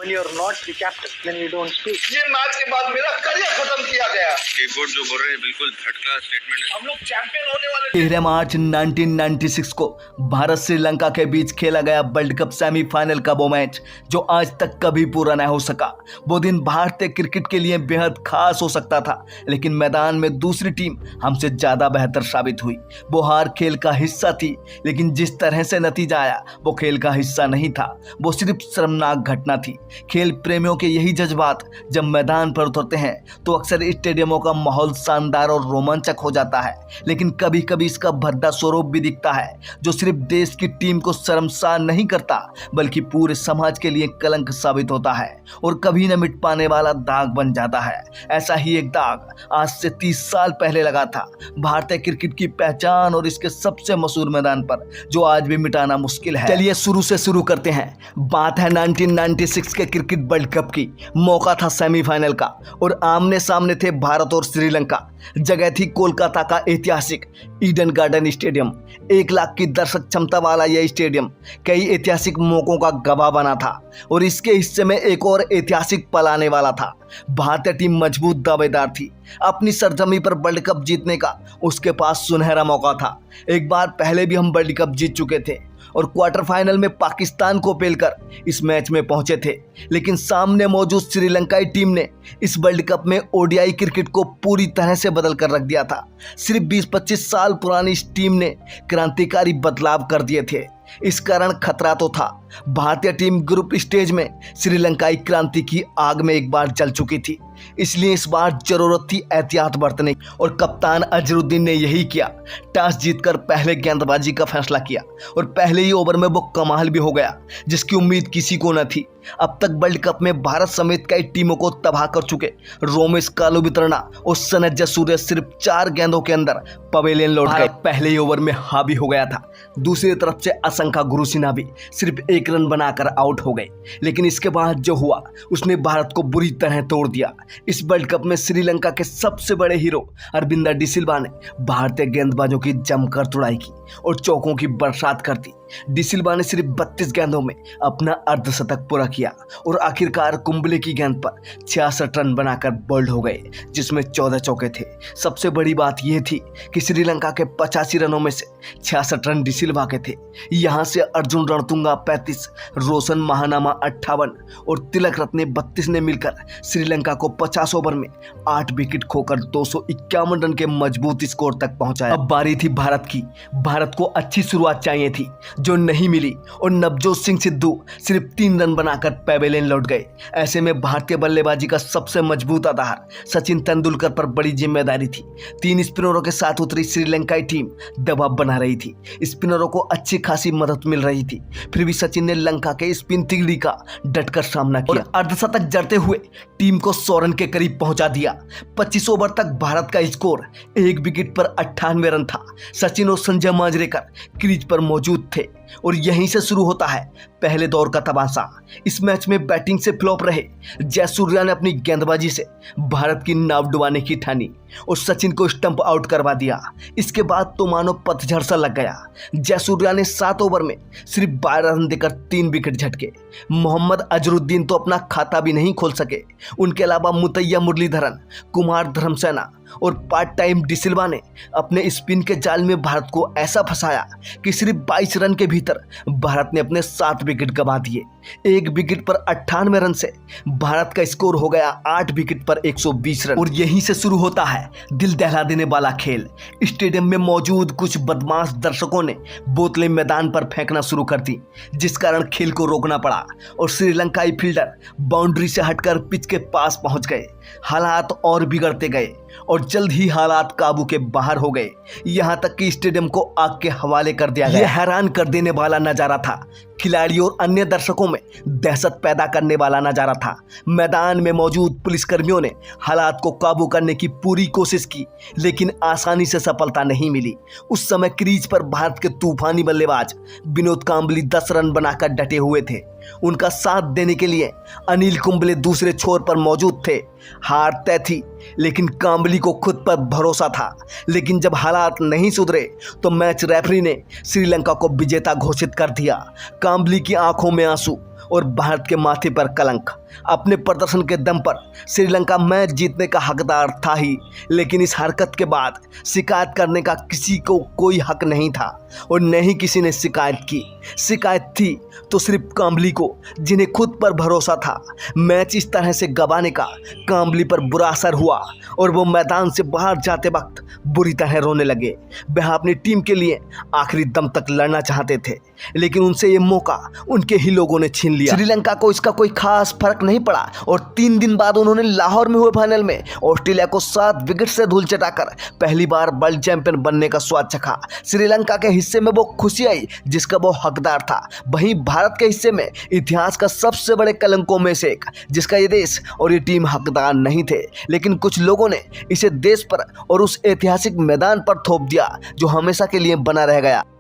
when you're not the captain, then you don't speak. ये match के बाद मेरा करियर खत्म किया गया। रिपोर्ट जो बोल रहे हैं बिल्कुल थर्ड क्लास स्टेटमेंट है। हम लोग चैंपियन होने वाले। 13 मार्च 1996 को भारत श्रीलंका के बीच खेला गया वर्ल्ड कप सेमीफाइनल का वो मैच जो आज तक कभी पूरा न हो सका। वो दिन भारतीय क्रिकेट के लिए बेहद खास हो सकता था, लेकिन मैदान में दूसरी टीम हमसे ज्यादा बेहतर साबित हुई। वो हार खेल का हिस्सा थी, लेकिन जिस तरह से नतीजा आया वो खेल का हिस्सा नहीं था, वो सिर्फ शर्मनाक घटना थी। खेल प्रेमियों के यही जज्बात जब मैदान पर उतरते हैं तो अक्सर स्टेडियमों का माहौल शानदार और रोमांचक हो जाता है, लेकिन कभी कभी इसका भद्दा स्वरूप भी दिखता है जो सिर्फ देश की टीम को शर्मसार नहीं करता बल्कि पूरे समाज के लिए कलंक साबित होता है और कभी न मिट पाने वाला दाग बन जाता है। ऐसा ही एक दाग आज से 30 साल पहले लगा था भारतीय क्रिकेट की पहचान और इसके सबसे मशहूर मैदान पर, जो आज भी मिटाना मुश्किल है। चलिए शुरू से शुरू करते हैं। बात है 1996 के क्रिकेट वर्ल्ड कप की। मौका था सेमीफाइनल का और आमने सामने थे भारत और श्रीलंका। जगह थी कोलकाता का ऐतिहासिक ईडन गार्डन स्टेडियम। 1 लाख की दर्शक क्षमता वाला यह स्टेडियम कई ऐतिहासिक मौकों का गवाह बना था और इसके हिस्से में एक और ऐतिहासिक पल आने वाला था। भारतीय टीम मजबूत दावेदार थी अपनी सरजमी पर वर्ल्ड कप जीतने का। उसके पास सुनहरा मौका था। एक बार पहले भी हम वर्ल्ड कप जीत चुके थे और क्वार्टर फाइनल में पाकिस्तान को पेलकर इस मैच में पहुंचे थे, लेकिन सामने मौजूद श्रीलंकाई टीम ने इस वर्ल्ड कप में ओडीआई क्रिकेट को पूरी तरह से बदल कर रख दिया था। सिर्फ 20-25 साल पुरानी इस टीम ने क्रांतिकारी बदलाव कर दिए थे। इस कारण खतरा तो था। भारतीय टीम ग्रुप स्टेज में श्रीलंकाई क्रांति की आग में एक बार जल चुकी थी, इसलिए इस बार जरूरत थी एहतियात बरतने की और कप्तान अजरुद्दीन ने यही किया। टॉस जीतकर पहले गेंदबाजी का फैसला किया और पहले ही ओवर में वो कमाल भी हो गया जिसकी उम्मीद किसी को न थी। अब तक वर्ल्ड कप में भारत समेत कई टीमों को तबाह कर चुके रोमेश कालुवितरणा और सनत जयसूर्य सिर्फ 4 गेंदों के अंदर पवेलियन लौट गए। पहले ही ओवर में हावी हो गया था। दूसरी तरफ से असंका गुरुसिन्हा भी सिर्फ 1 रन बनाकर आउट हो गए, लेकिन इसके बाद जो हुआ उसने भारत को बुरी तरह तोड़ दिया। इस वर्ल्ड कप में श्रीलंका के सबसे बड़े हीरो अरविंदर डिसिल्वा ने भारतीय गेंदबाजों की जमकर तुड़ाई की और चौकों की बरसात कर दी। डिसिल्वा ने सिर्फ 32 गेंदों में अपना अर्धशतक पूरा किया और आखिरकार कुंबले की गेंद पर 66 रन बनाकर बोल्ड हो गए, जिसमें 14 चौके थे। सबसे बड़ी बात यह थी कि श्रीलंका के 85 रनों में से 66 रन डिसिल्वा के थे। यहाँ से अर्जुन रणतुंगा 35, रोशन महानामा 58 और तिलक रत्ने 32 ने मिलकर श्रीलंका को 50 ओवर में 8 विकेट खोकर 251 रन के मजबूत स्कोर तक पहुंचाया। अब बारी थी भारत की। भारत को अच्छी शुरुआत चाहिए थी जो नहीं मिली और नवजोत सिंह सिद्धू सिर्फ 3 रन बनाकर पवेलियन लौट गए। ऐसे में भारतीय बल्लेबाजी का सबसे मजबूत आधार सचिन तेंदुलकर पर बड़ी जिम्मेदारी थी। 3 स्पिनरों के साथ उतरी श्रीलंकाई टीम दबाव बना रही थी। स्पिनरों को अच्छी खासी मदद मिल रही थी, फिर भी सचिन ने लंका के स्पिन तिगड़ी का डटकर सामना किया और अर्धशतक जड़ते हुए टीम को 100 रन के करीब पहुंचा दिया। 25 ओवर तक भारत का स्कोर 1 विकेट पर 98 रन था। सचिन और संजय मांजरेकर क्रीज पर मौजूद थे और यहीं से शुरू होता है पहले दौर का तमाशा। इस मैच में बैटिंग से फ्लॉप रहे जयसूर्या ने अपनी गेंदबाजी से भारत की नाव डुबाने की ठानी और सचिन को स्टंप आउट करवा दिया। इसके बाद तो मानो पतझड़ सा लग गया। जयसूर्या ने 7 ओवर में सिर्फ 12 रन देकर 3 विकेट झटके। मोहम्मद अजरुद्दीन तो अपना खाता भी नहीं खोल सके। उनके अलावा मुतैया मुरलीधरन, कुमार धर्मसेना और पार्ट टाइम डिसिल्वा ने अपने स्पिन के जाल में भारत को ऐसा फंसाया कि सिर्फ 22 रन के भीतर भारत ने अपने 7 विकेट गंवा दिए। 1 विकेट पर 98 रन से भारत का स्कोर हो गया 8 विकेट पर 120 रन। और यहीं से शुरू होता है दिल दहला देने वाला खेल। स्टेडियम में मौजूद कुछ बदमाश दर्शकों ने बोतलें मैदान पर फेंकना शुरू कर दी, जिस कारण खेल को रोकना पड़ा और श्रीलंकाई फील्डर बाउंड्री से हटकर पिच के पास पहुंच गए। हालात और बिगड़ते गए और जल्द ही हालात काबू के बाहर हो गए, यहाँ तक कि स्टेडियम को आग के हवाले कर दिया गया। यह हैरान कर देने वाला नजारा था। खिलाड़ियों और अन्य दर्शकों में दहशत पैदा करने वाला नजारा था। मैदान में मौजूद पुलिसकर्मियों ने हालात को काबू करने की पूरी कोशिश की, लेकिन आसानी से सफलता नहीं मिली। उस समय क्रीज पर भारत के तूफानी बल्लेबाज विनोद कांबली 10 रन बनाकर डटे हुए थे। उनका साथ देने के लिए अनिल कुंबले दूसरे छोर पर मौजूद थे। हार तय थी, लेकिन कांबली को खुद पर भरोसा था। लेकिन जब हालात नहीं सुधरे तो मैच रेफरी ने श्रीलंका को विजेता घोषित कर दिया। कांबली की आंखों में आंसू और भारत के माथे पर कलंक। अपने प्रदर्शन के दम पर श्रीलंका मैच जीतने का हकदार था ही, लेकिन इस हरकत के बाद शिकायत करने का किसी को कोई हक नहीं था और न ही किसी ने शिकायत की। शिकायत थी तो सिर्फ काम्बली को, जिन्हें खुद पर भरोसा था। मैच इस तरह से गंवाने का काम्बली पर बुरा असर हुआ और वो मैदान से बाहर जाते वक्त बुरी तरह रोने लगे। वह अपनी टीम के लिए आखिरी दम तक लड़ना चाहते थे, लेकिन उनसे ये मौका उनके ही लोगों ने छीन लिया। श्रीलंका को इसका कोई खास फर्क नहीं पड़ा और 3 दिन बाद उन्होंने लाहौर में हुए फाइनल में ऑस्ट्रेलिया को 7 विकेट से धूल चटाकर पहली बार वर्ल्ड चैंपियन बनने का स्वाद चखा। श्रीलंका के हिस्से में वो खुशी आई जिसका वो हकदार था। वहीं भारत के हिस्से में इतिहास का सबसे बड़े कलंकों में से एक, जिसका ये देश और ये टीम हकदार नहीं थे, लेकिन कुछ लोगों ने इसे देश पर और उस ऐतिहासिक मैदान पर थोप दिया जो हमेशा के लिए बना रह गया।